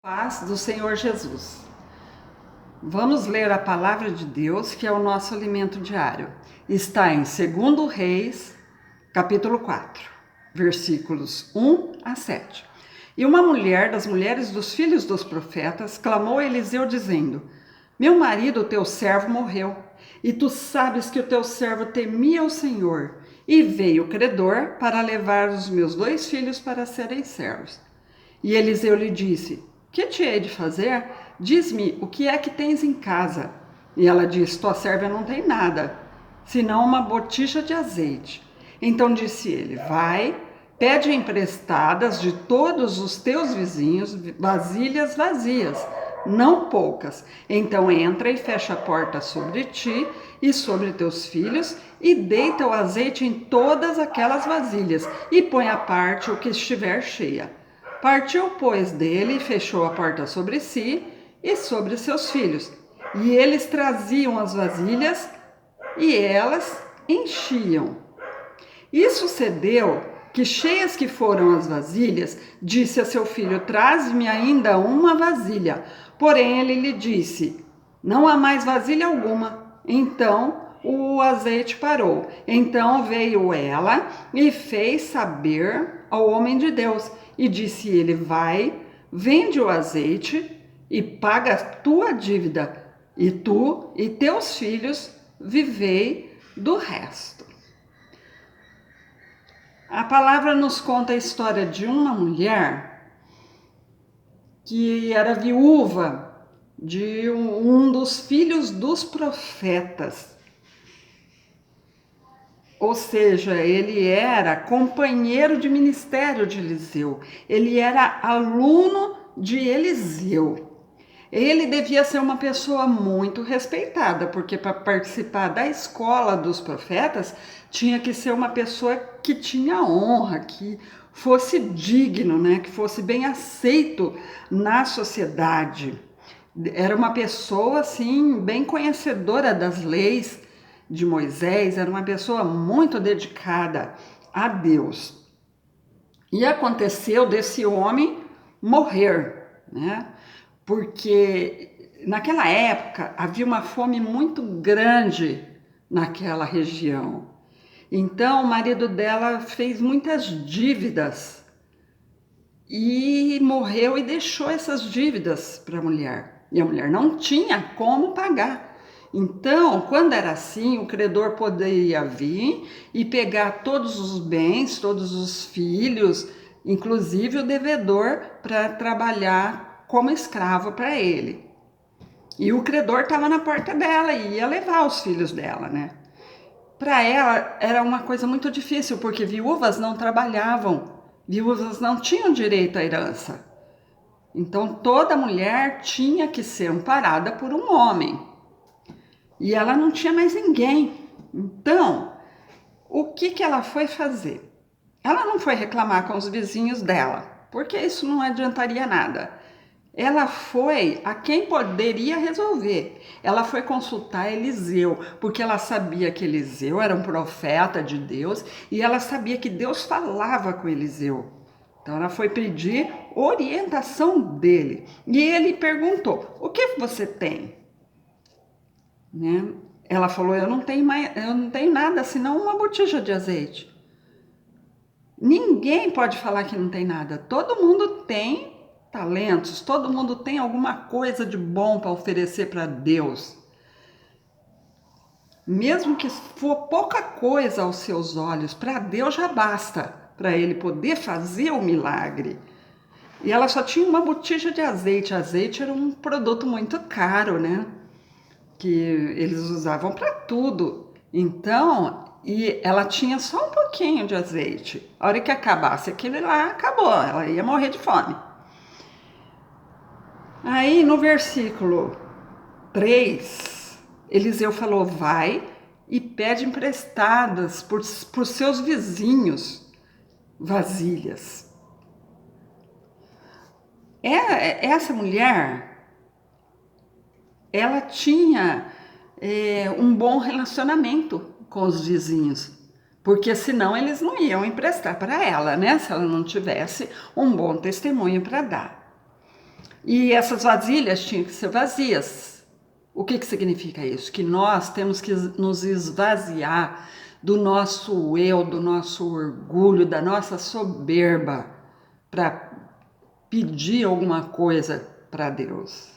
Paz do Senhor Jesus. Vamos ler a palavra de Deus, que é o nosso alimento diário. Está em 2 Reis, capítulo 4, versículos 1 a 7. E uma mulher das mulheres dos filhos dos profetas clamou a Eliseu dizendo: Meu marido, teu servo, morreu, e tu sabes que o teu servo temia o Senhor, e veio o credor para levar os meus 2 filhos para serem servos. E Eliseu lhe disse: Que te hei de fazer? Diz-me o que é que tens em casa. E ela disse: Tua serva não tem nada, senão uma botija de azeite. Então disse ele: Vai, pede emprestadas de todos os teus vizinhos vasilhas vazias, não poucas. Então entra e fecha a porta sobre ti e sobre teus filhos, e deita o azeite em todas aquelas vasilhas, e põe à parte o que estiver cheia. Partiu, pois, dele e fechou a porta sobre si e sobre seus filhos. E eles traziam as vasilhas e elas enchiam. E sucedeu que, cheias que foram as vasilhas, disse a seu filho: Traz-me ainda uma vasilha. Porém ele lhe disse: Não há mais vasilha alguma. Então o azeite parou. Então veio ela e fez saber ao homem de Deus. E disse ele: Vai, vende o azeite e paga a tua dívida, e tu e teus filhos vivei do resto. A palavra nos conta a história de uma mulher que era viúva de um dos filhos dos profetas. Ou seja, ele era companheiro de ministério de Eliseu. Ele era aluno de Eliseu. Ele devia ser uma pessoa muito respeitada, porque para participar da escola dos profetas, tinha que ser uma pessoa que tinha honra, que fosse digno, né? Que fosse bem aceito na sociedade. Era uma pessoa, assim, bem conhecedora das leis de Moisés, era uma pessoa muito dedicada a Deus. E aconteceu desse homem morrer, né? Porque naquela época havia uma fome muito grande naquela região. Então o marido dela fez muitas dívidas e morreu e deixou essas dívidas para a mulher. E a mulher não tinha como pagar. Então, quando era assim, o credor poderia vir e pegar todos os bens, todos os filhos, inclusive o devedor, para trabalhar como escravo para ele. E o credor estava na porta dela e ia levar os filhos dela, né? Para ela era uma coisa muito difícil, porque viúvas não trabalhavam, viúvas não tinham direito à herança. Então toda mulher tinha que ser amparada por um homem. E ela não tinha mais ninguém. Então, o que ela foi fazer? Ela não foi reclamar com os vizinhos dela, porque isso não adiantaria nada. Ela foi a quem poderia resolver. Ela foi consultar Eliseu, porque ela sabia que Eliseu era um profeta de Deus e ela sabia que Deus falava com Eliseu. Então ela foi pedir orientação dele. E ele perguntou: O que você tem? Né? Ela falou: eu não tenho nada senão uma botija de azeite. Ninguém pode falar que não tem nada. Todo mundo tem talentos, todo mundo tem alguma coisa de bom para oferecer para Deus. Mesmo que for pouca coisa aos seus olhos, para Deus já basta, para ele poder fazer o milagre. E ela só tinha uma botija de azeite. Azeite era um produto muito caro, né? Que eles usavam para tudo. Então, e ela tinha só um pouquinho de azeite. A hora que acabasse aquele lá, acabou, ela ia morrer de fome. Aí no versículo 3, Eliseu falou: Vai e pede emprestadas por seus vizinhos vasilhas. Essa mulher, ela tinha um bom relacionamento com os vizinhos, porque senão eles não iam emprestar para ela, né? Se ela não tivesse um bom testemunho para dar. E essas vasilhas tinham que ser vazias. O que significa isso? Que nós temos que nos esvaziar do nosso eu, do nosso orgulho, da nossa soberba para pedir alguma coisa para Deus.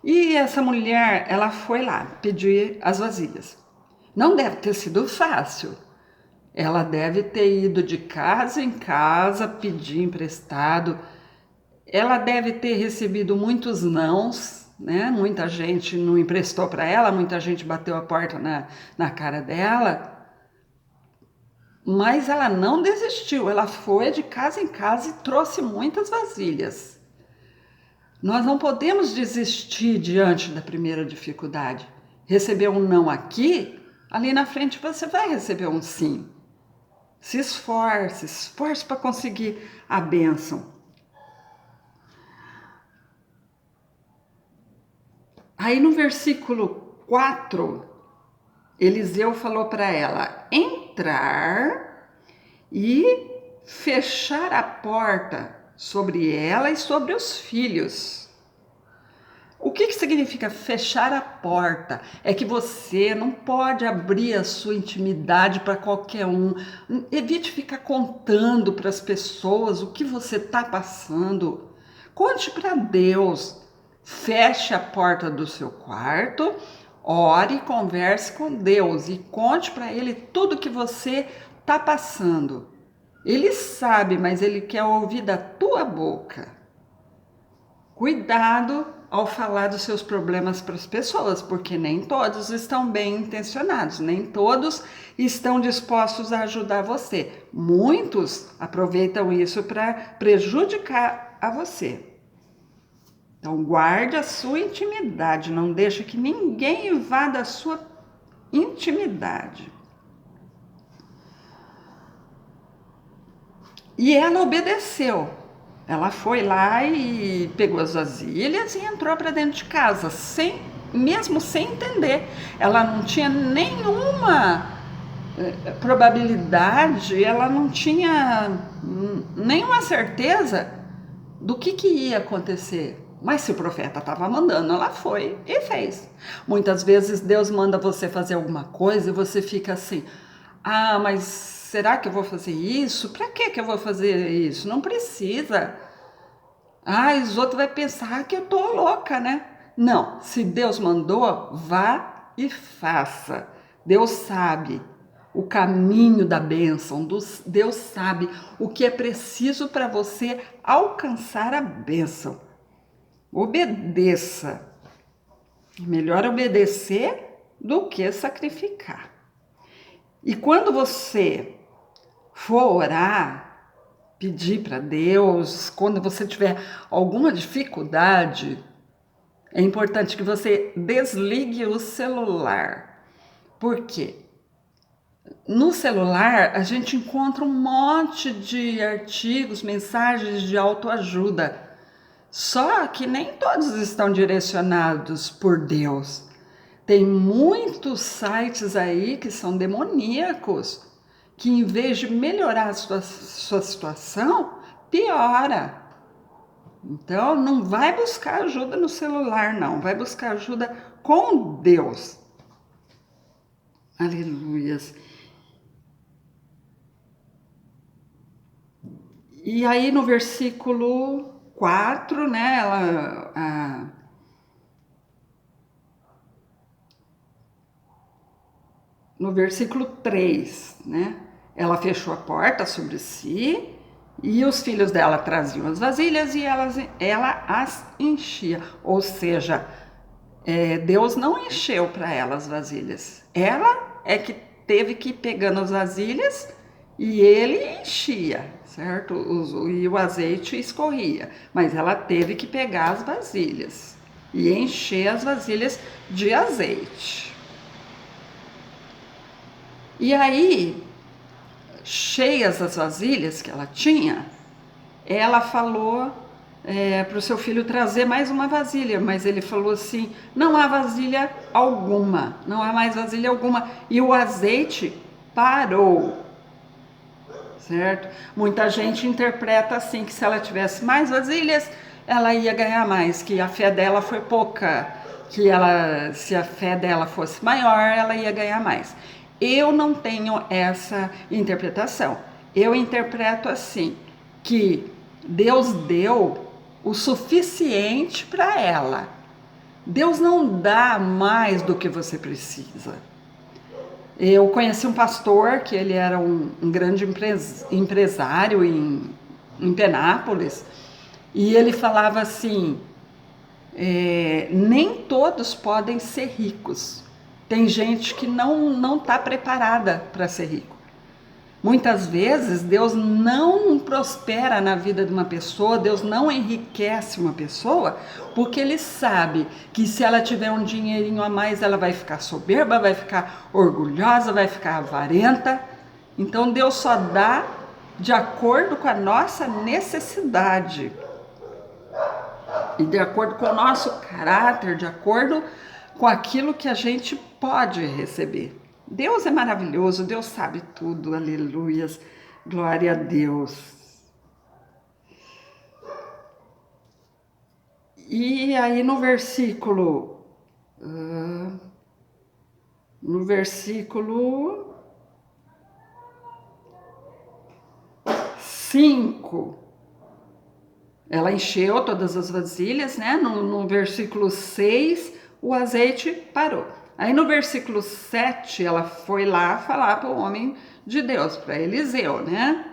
E essa mulher, ela foi lá pedir as vasilhas. Não deve ter sido fácil. Ela deve ter ido de casa em casa pedir emprestado. Ela deve ter recebido muitos nãos, né? Muita gente não emprestou para ela, muita gente bateu a porta na cara dela. Mas ela não desistiu, ela foi de casa em casa e trouxe muitas vasilhas. Nós não podemos desistir diante da primeira dificuldade. Receber um não aqui, ali na frente você vai receber um sim. Se esforce para conseguir a bênção. Aí no versículo 4, Eliseu falou para ela entrar e fechar a porta sobre ela e sobre os filhos. O que significa fechar a porta? É que você não pode abrir a sua intimidade para qualquer um. Evite ficar contando para as pessoas o que você está passando. Conte para Deus. Feche a porta do seu quarto, ore e converse com Deus e conte para Ele tudo que você está passando. Ele sabe, mas Ele quer ouvir da tua boca. Cuidado ao falar dos seus problemas para as pessoas, porque nem todos estão bem intencionados, nem todos estão dispostos a ajudar você. Muitos aproveitam isso para prejudicar a você. Então guarde a sua intimidade, não deixe que ninguém invada a sua intimidade. E ela obedeceu. Ela foi lá e pegou as vasilhas e entrou para dentro de casa, mesmo sem entender. Ela não tinha nenhuma probabilidade, ela não tinha nenhuma certeza do que ia acontecer. Mas se o profeta estava mandando, ela foi e fez. Muitas vezes Deus manda você fazer alguma coisa e você fica assim, mas será que eu vou fazer isso? Para que eu vou fazer isso? Não precisa. Os outros vão pensar que eu tô louca, né? Não, se Deus mandou, vá e faça. Deus sabe o caminho da bênção, Deus sabe o que é preciso para você alcançar a bênção. Obedeça. Melhor obedecer do que sacrificar. E quando você for orar, pedir para Deus, quando você tiver alguma dificuldade, é importante que você desligue o celular. Por quê? No celular, a gente encontra um monte de artigos, mensagens de autoajuda. Só que nem todos estão direcionados por Deus. Tem muitos sites aí que são demoníacos, que em vez de melhorar a sua situação, piora. Então, não vai buscar ajuda no celular, não. Vai buscar ajuda com Deus. Aleluias. E aí no versículo 4, né, no versículo 3, né, ela fechou a porta sobre si e os filhos dela traziam as vasilhas e ela as enchia. Ou seja, Deus não encheu para ela as vasilhas. Ela é que teve que ir pegando as vasilhas e ele enchia, certo? E o azeite escorria. Mas ela teve que pegar as vasilhas e encher as vasilhas de azeite. E aí, cheias as vasilhas que ela tinha, ela falou para o seu filho trazer mais uma vasilha, mas ele falou assim, não há vasilha alguma, não há mais vasilha alguma, e o azeite parou, certo? Muita gente interpreta assim, que se ela tivesse mais vasilhas, ela ia ganhar mais, que a fé dela foi pouca, que ela, se a fé dela fosse maior, ela ia ganhar mais. Eu não tenho essa interpretação. Eu interpreto assim, que Deus deu o suficiente para ela. Deus não dá mais do que você precisa. Eu conheci um pastor que ele era um grande empresário em Penápolis, e ele falava assim, nem todos podem ser ricos. Tem gente que não está preparada para ser rico. Muitas vezes Deus não prospera na vida de uma pessoa, Deus não enriquece uma pessoa, porque Ele sabe que se ela tiver um dinheirinho a mais, ela vai ficar soberba, vai ficar orgulhosa, vai ficar avarenta. Então Deus só dá de acordo com a nossa necessidade e de acordo com o nosso caráter, de acordo com aquilo que a gente pode receber. Deus é maravilhoso, Deus sabe tudo, aleluias, glória a Deus. E aí no versículo 5, ela encheu todas as vasilhas, né? No versículo 6, o azeite parou. Aí no versículo 7, ela foi lá falar para o homem de Deus, para Eliseu, né?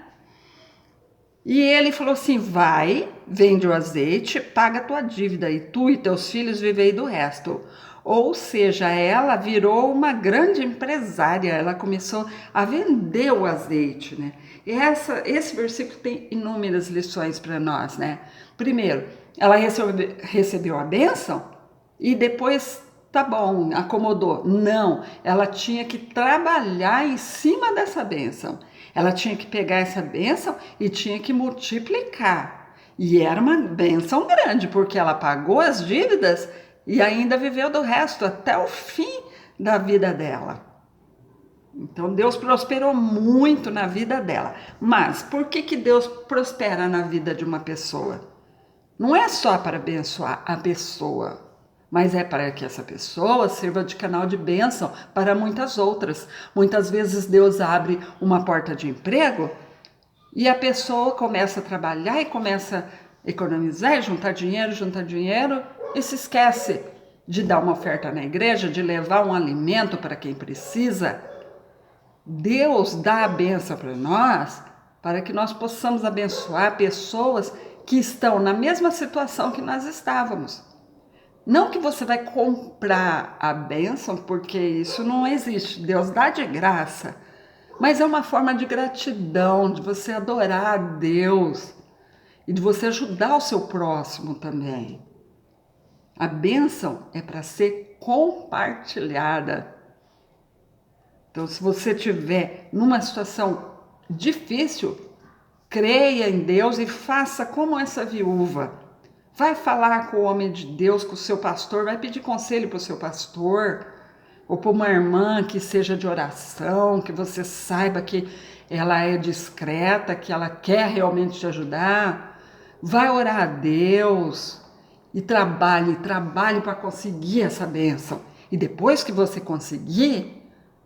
E ele falou assim, vai, vende o azeite, paga a tua dívida, e tu e teus filhos vivei do resto. Ou seja, ela virou uma grande empresária, ela começou a vender o azeite, né? E esse versículo tem inúmeras lições para nós, né? Primeiro, ela recebeu a bênção e depois, tá bom, acomodou. Não, ela tinha que trabalhar em cima dessa bênção. Ela tinha que pegar essa bênção e tinha que multiplicar. E era uma bênção grande, porque ela pagou as dívidas e ainda viveu do resto até o fim da vida dela. Então Deus prosperou muito na vida dela. Mas por que Deus prospera na vida de uma pessoa? Não é só para abençoar a pessoa, mas é para que essa pessoa sirva de canal de bênção para muitas outras. Muitas vezes Deus abre uma porta de emprego e a pessoa começa a trabalhar e começa a economizar, juntar dinheiro e se esquece de dar uma oferta na igreja, de levar um alimento para quem precisa. Deus dá a bênção para nós, para que nós possamos abençoar pessoas que estão na mesma situação que nós estávamos. Não que você vai comprar a bênção, porque isso não existe. Deus dá de graça, mas é uma forma de gratidão, de você adorar a Deus e de você ajudar o seu próximo também. A bênção é para ser compartilhada. Então, se você estiver numa situação difícil, creia em Deus e faça como essa viúva. Vai falar com o homem de Deus, com o seu pastor, vai pedir conselho para o seu pastor, ou para uma irmã que seja de oração, que você saiba que ela é discreta, que ela quer realmente te ajudar. Vai orar a Deus e trabalhe para conseguir essa bênção. E depois que você conseguir,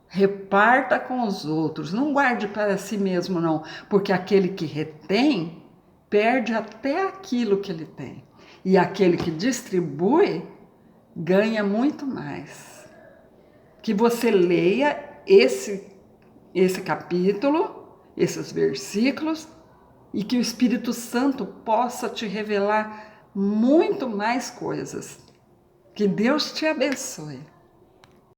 reparta com os outros, não guarde para si mesmo não, porque aquele que retém, perde até aquilo que ele tem. E aquele que distribui, ganha muito mais. Que você leia esse capítulo, esses versículos, e que o Espírito Santo possa te revelar muito mais coisas. Que Deus te abençoe.